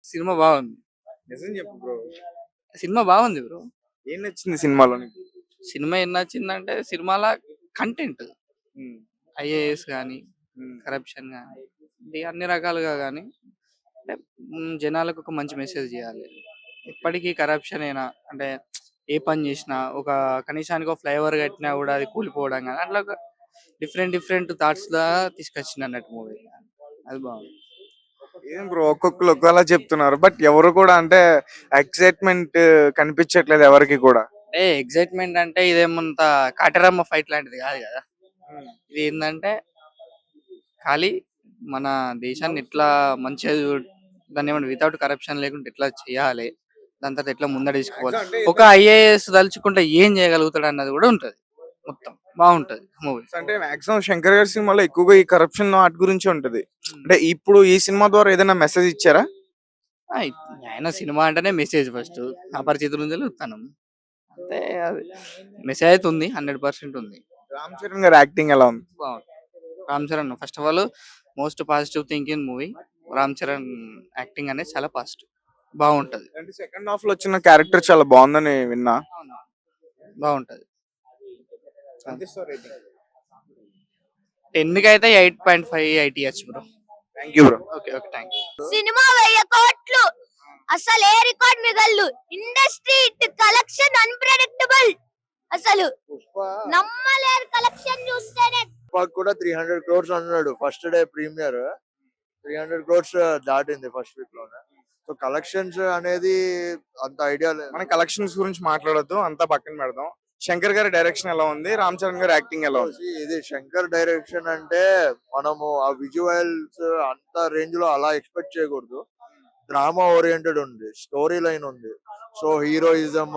Cinema బాగుంది. నిజం చెప్పు బ్రో. సినిమా బాగుంది బ్రో. ఏం నచ్చింది సినిమాలో నీకు? సినిమా ఏం నచ్చిందంటే సినిమాల కంటెంట్ హ్మ్. ఐఏఎస్ గాని, హ్మ్. కరప్షన్ గాని, ఇది అన్ని రకాలుగా గాని అంటే జనాలకు ఒక మంచి మెసేజ్ ఇయ్యాలి. ఎప్పటికీ కరప్షనేనా అంటే ఏ పని చేసినా ఒక కనీసానికి ఒక ఫ్లైఓవర్ కట్టినా కూడా అది కూలిపోవడం గాని అట్లా ఒక డిఫరెంట్ డిఫరెంట్ థాట్స్‌లా తీసుకొచ్చిండన్నట్టు మూవీ. అది బాగుంది. ఏం బ్రో ఒక్కొక్కరు ఒకేలా చెప్తున్నారు. బట్ ఎవరు కూడా అంటే ఎక్సైట్‌మెంట్ కనిపించట్లేదు ఎవరికీ కూడా. ఎక్సైట్‌మెంట్ అంటే ఇదేమంత కాటేరమ్మ ఫైట్ లాంటిది కాదు కదా! హ్మ్. ఇది ఏందంటే ఖాళీ మన దేశాన్ని ఎట్లా మంచిగా దాన్నేమంటారు వితౌట్ కరప్షన్ లేకుండా ఎట్లా చేయాలి? దాని తర్వాత ఎట్లా ముందడు తీసుకుపోవాలి? మాక్సిమం అంటే ఒక ఐఏఎస్ తలుచుకుంటే ఏం చేయగలుగుతాడు అన్నది కూడా ఉంటది. మొత్తం బాగుంటది మూవీ. అంటే మాక్సిమం 'శంకర్' గారి సినిమాలో ఎక్కువగా ఈ కరప్షన్ వాటి గురించే ఉంటది. హ్మ్. అంటే ఇప్పుడు ఈ సినిమా ద్వారా ఏదైనా మెసేజ్ ఇచ్చారా? ఆ! ఆయన సినిమా అంటేనే మెసేజ్ ఫస్టు. అపరిచితుల నుంచి ఉత్తానం. అంతే అది. మెసేజ్ అయితే ఉంది. 100% ఉంది. 'రామ్ చరణ్' గారి యాక్టింగ్ ఎలా ఉంది? బావుంది. 'Ram Charan' first of all most positive thinking movie. 'Ram Charan' acting అనేది చాలా పాజిటివ్. బాగుంటది. అంటే సెకండ్ హాఫ్‌లో వచ్చిన క్యారెక్టర్ చాలా బాగుందని విన్నా. అవును. బాగుంటది. ఎంత ఇస్తావు రేటింగ్? 10కైతే 8.5, 8 ఇయచ్చు bro. Thank you bro. Okay. Okay. Thanks. Cinema 1000 కోట్లు అసలు ఏ రికార్డ్ మిగల్లు ఇండస్ట్రీ ఇట్ కలెక్షన్ అన్ప్రెడిక్టబుల్ అసలు నమ్మలేరు కలెక్షన్ చూస్తేనే పాక్ కూడా 300 crores అన్నాడు ఫస్ట్ డే ప్రీమియర్ 300 crores దాటింది ఫస్ట్ వీక్ లోనే. సో కలెక్షన్స్ అనేది అంత ఐడియా లేదు. మనం కలెక్షన్స్ గురించి మాట్లాడొద్దు. అంతా పక్కన పెడదాం. 'శంకర్' గారి డైరెక్షన్ ఎలా ఉంది? 'రామ్ చరణ్' గారి యాక్టింగ్ ఎలా ఉంది? ఇది శంకర్ డైరెక్షన్ అంటే మనము ఆ విజువల్స్ అంత రేంజ్ లో అలా ఎక్స్పెక్ట్ చేయకూడదు. డ్రామా ఓరియంటెడ్ ఉంది, స్టోరీ లైన్ ఉంది. So heroism,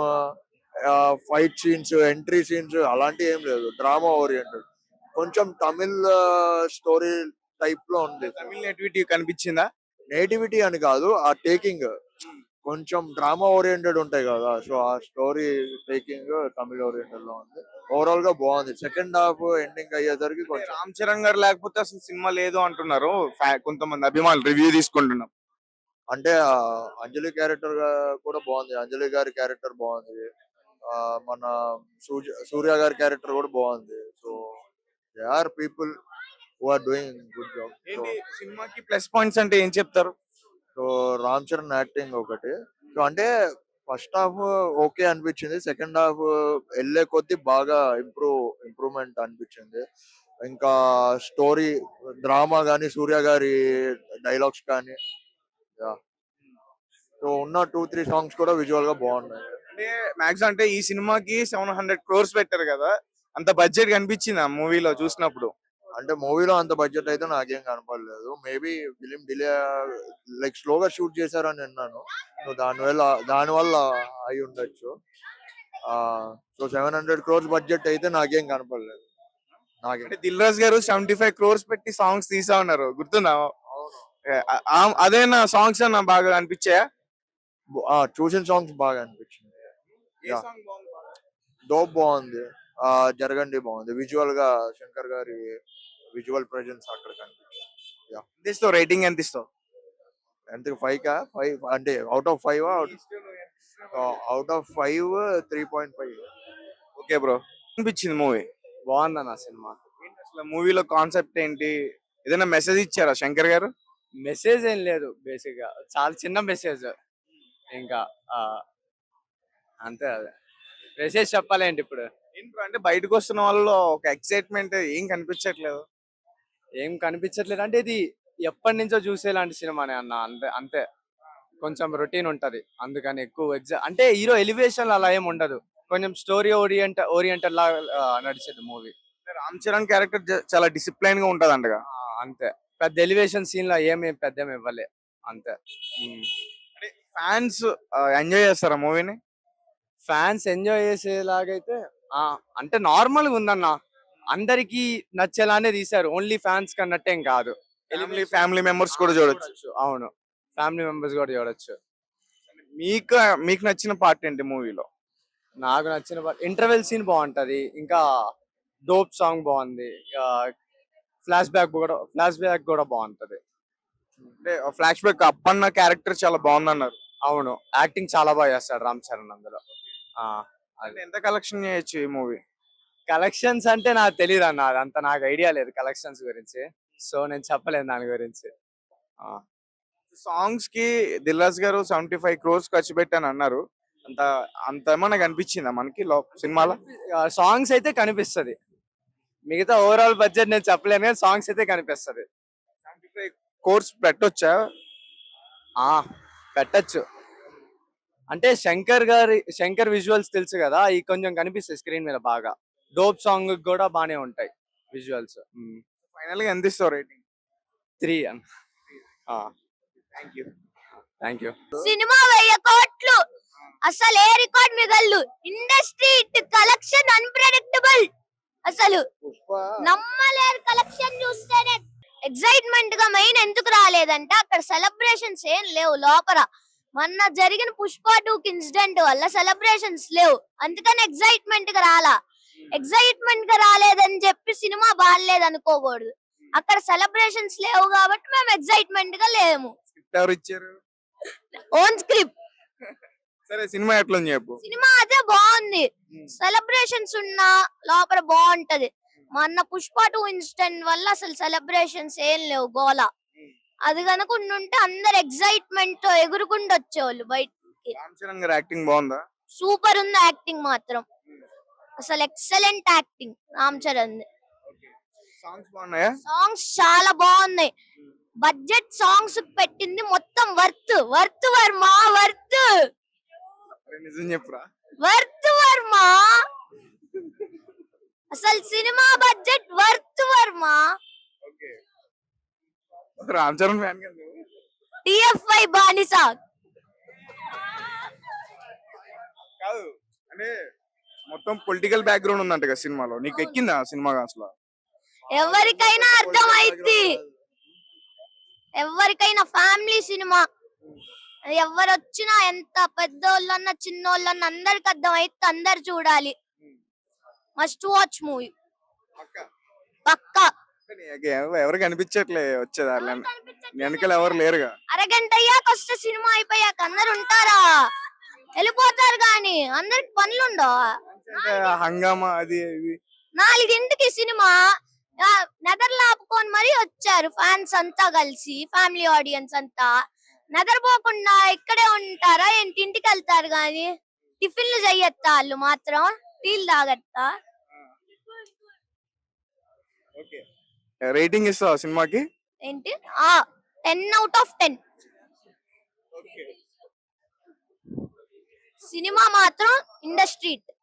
fight scenes, entry scenes అలాంటివి ఏం లేదు. డ్రామా ఓరియంటెడ్, కొంచెం తమిళ్ స్టోరీ టైప్ లో ఉంది. తమిళ్ నేటివిటీ కనిపించిందా? నేటివిటీ అని కాదు, ఆ టేకింగ్ కొంచెం డ్రామా ఓరియంటెడ్ ఉంటాయి కదా. సో ఆ స్టోరీ టేకింగ్ తమిళ్ ఓరియంటెడ్ లో ఉంది. ఓవరాల్ గా బాగుంది. సెకండ్ హాఫ్ ఎండింగ్ అయ్యేసరికి కొంచెం 'రామ్ చరణ్' గారు లేకపోతే అసలు సినిమా లేదు అంటున్నారు. కొంతమంది అభిమానులు రివ్యూ తీసుకుంటున్నాం. అంటే అంజలి క్యారెక్టర్ కూడా బాగుంది. అంజలి గారి క్యారెక్టర్ బాగుంది. మన సూర్య గారి క్యారెక్టర్ కూడా బాగుంది. So they are people who are doing good job. So ఏంటి సినిమాకి ప్లస్ పాయింట్స్ అంటే ఏం చెప్తారు? సో రామ్ చరణ్ యాక్టింగ్ ఒకటి. సో అంటే ఫస్ట్ హాఫ్ ఓకే అనిపించింది. సెకండ్ హాఫ్ వెళ్ళే కొద్దీ బాగా ఇంప్రూవ్మెంట్ అనిపించింది. ఇంకా స్టోరీ డ్రామా గానీ, సూర్య గారి డైలాగ్స్ కానీ, సో ఉన్న 2-3 సాంగ్స్ కూడా విజువల్ గా బాగున్నాయి. అంటే మాక్సిమం అంటే ఈ సినిమాకి 700 crores పెట్టారు కదా, అంత బడ్జెట్ కనిపించింది ఆ మూవీలో చూసినప్పుడు? అంటే మూవీలో అంత బడ్జెట్ అయితే నాకేం కనపడలేదు. మేబీ ఫిలిం డిలే, లైక్ స్లోగా షూట్ చేశారని విన్నాను. సో దానివల్ల అయి ఉండొచ్చు. సో 700 crores బడ్జెట్ అయితే నాకేం కనపడలేదు. అంటే దిల్ రాజు గారు 75 crores పెట్టి సాంగ్స్ తీసా ఉన్నారు, గుర్తుందా? అదేనా సాంగ్స్ అన్న బాగా అనిపించాయా? చూసిన సాంగ్స్ బాగా అనిపించింది. ఏ సాంగ్ బాగుంది? డోప్ బాగుంది. జరగండి బాగుంది. విజువల్ గా శంకర్ గారి విజువల్ ప్రెజెన్స్ అక్కడ కనిపించింది. ఎంత ఇస్తావు రేటింగ్? ఎంత ఇస్తావు? ఎంతకు 5 అంటే out of 5 out of 5 3.5. Okay bro. అనిపించింది మూవీ? బాగుందన్న సినిమా. అసలు మూవీలో కాన్సెప్ట్ ఏంటి? ఏదైనా మెసేజ్ ఇచ్చారా శంకర్ గారు? మెసేజ్ ఏం లేదు బేసిక్ గా. చాలా చిన్న మెసేజ్. ఇంకా ఆ, అంతే అదే. మెసేజ్ చెప్పాలేంటి ఇప్పుడు? ఏంటి అంటే బయటకు వస్తున్న వాళ్ళలో ఒక ఎక్సైట్మెంట్ ఏం కనిపించట్లేదు. ఏం కనిపించట్లేదు అంటే ఇది ఎప్పటి నుంచో చూసేలాంటి సినిమానే అన్న. అంతే అంతే. కొంచెం రొటీన్ ఉంటది. అందుకని ఎక్కువ అంటే హీరో ఎలివేషన్ అలా ఏం ఉండదు. కొంచెం స్టోరీ ఓరియంటెడ్ లాగా నడిచేది మూవీ. రామ్ చరణ్ క్యారెక్టర్ చాలా డిసిప్లైన్ గా ఉంటదంటగా. అంతే. పెద్ద ఎలివేషన్ సీన్ లో ఏమి పెద్ద ఇవ్వలే. అంతే. అంటే ఫ్యాన్స్ ఎంజాయ్ చేస్తారా మూవీని? ఫ్యాన్స్ ఎంజాయ్ చేసేలాగైతే అంటే నార్మల్ గా ఉందన్న. అందరికి నచ్చేలానే తీశారు. ఓన్లీ ఫ్యాన్స్ కన్నట్టేం కాదు. ఫ్యామిలీ మెంబర్స్ కూడా చూడొచ్చు. అవును. ఫ్యామిలీ మెంబర్స్ కూడా చూడొచ్చు. మీకు మీకు నచ్చిన పార్ట్ ఏంటి మూవీలో? నాకు నచ్చిన ఇంటర్వెల్ సీన్ బాగుంటది. ఇంకా డోప్ సాంగ్ బాగుంది. ఫ్లాష్ బ్యాక్ కూడా బాగుంటది. అంటే ఫ్లాష్ బ్యాక్ అప్పన్న క్యారెక్టర్ చాలా బాగుందన్నారు. అవును, యాక్టింగ్ చాలా బాగా చేస్తాడు రామ్ చరణ్ అందులో. అంటే ఎంత కలెక్షన్ చేయొచ్చు ఈ మూవీ? కలెక్షన్స్ అంటే నాకు తెలియదు అన్న, అదంతా నాకు ఐడియా లేదు కలెక్షన్స్ గురించి, సో నేను చెప్పలేను దాని గురించి. సాంగ్స్ కి దిల్రాజ్ గారు 75 crores ఖర్చు పెట్టాను అన్నారు. అంత అంత ఏమన్నా కనిపించిందా మనకి సినిమాలో? సాంగ్స్ అయితే కనిపిస్తది, మిగతా ఓవరాల్ బడ్జెట్ నేను చెప్పలేను కానీ సాంగ్స్ అయితే కనిపిస్తది. 75 crores పెట్టొచ్చా? పెట్టచ్చు. అంటే శంకర్ విజువల్స్ తెలుసు కదా, ఈ కొంచెం కనిపిస్తాయి స్క్రీన్ మీద బాగా. డోప్ సాంగ్ కూడా బానే ఉంటాయి విజువల్స్. ఫైనల్ గా ఎంత ఇస్తావు రేటింగ్? 3 అన్న. Thank you. సినిమా 1000 కోట్లు అసలు ఏ రికార్డ్ మిగల్లు. Industry collection unpredictable. అసలు నమ్మలేరు. కలెక్షన్ చూస్తేనే ఎక్సైట్మెంట్ గా. మెయిన్ ఎందుకు రాలేదంటే అక్కడ సెలబ్రేషన్స్ ఏం లేవు లోపల. మొన్న జరిగిన పుష్ప 2 ఇన్సిడెంట్ వల్ల సెలబ్రేషన్స్ లేవు, అందుకని ఎక్సైట్మెంట్ గా రాలా. ఎక్సైట్మెంట్ గా రాలేదని చెప్పి సినిమా బాగాలేదు అనుకోకూడదు. అక్కడ సెలబ్రేషన్స్ లేవు కాబట్టి మేము ఎక్సైట్మెంట్ గా లేము. ఎవరు ఇచ్చారు? Own script. సరే సినిమా ఎట్లా ఉంది చెప్పు. సినిమా అదే బాగుంది. సెలబ్రేషన్స్ ఉన్నా లోపల బాగుంటది. మొన్న పుష్ప 2 ఇన్సిడెంట్ వల్ల అసలు సెలబ్రేషన్స్ ఏం లేవు, గోలా. అది కనుక ఉండుంటే అందరు ఎక్సైట్మెంట్ తో ఎగురుకుంటూ వచ్చేవాళ్ళు బయటికి. రామ్ చరణ్ గారి యాక్టింగ్ బాగుందా? సూపర్ ఉంది యాక్టింగ్ మాత్రం. అసలు excellent acting Ram Charan. Songs బాగున్నాయా? సాంగ్స్ చాలా బాగున్నాయి. బడ్జెట్ సాంగ్స్ పెట్టింది మొత్తం వర్త్ వర్మ వర్త్ నిజం చెప్పురా. వర్త్ వర్మ. అసలు cinema budget worth Varma. Ram Charan fan కదా నువ్వు? టిఎఫ్ఐ బానిస కాదు అంటే మొత్తం పొలిటికల్ బ్యాక్గ్రౌండ్ ఉందంట కదా సినిమాలో. నీకు ఎక్కిందా సినిమా అసలు? ఎవరికైనా అర్థమైద్ది. ఎవరికైనా ఫ్యామిలీ సినిమా. ఎవరు వచ్చినా ఎంత పెద్దోళ్ళన్నా చిన్నోళ్ళన్నా అందరికి అర్థమైతే అందరు చూడాలి. మస్ట్ వాచ్ మూవీ పక్కా. ఎవరు కనిపించట్లే వచ్చేదారు, వెనకాల ఎవరు లేరుగా. అరగంట అయ్యాక వస్తే సినిమా అయిపోయాక అందరు ఉంటారా? వెళ్ళిపోతారు గాని అందరికి పనులుండవు. హంగామా అది ఇది. 4ంటికి సినిమా నిద్రలాపుకొని మరీ వచ్చారు ఫ్యాన్స్ అంతా కలిసి, ఫ్యామిలీ ఆడియన్స్ అంతా. నిద్రపోకుండా ఇక్కడే ఉంటారా ఏంటి? ఇంటికి వెళ్తారు గాని టిఫిన్లు చెయ్యొత్తా వాళ్ళు మాత్రం, టీలు తాగత్తా. రేటింగ్ ఇస్తావా సినిమాకి? ఏంటి 10 out of 10. సినిమా మాత్రం ఇండస్ట్రీ.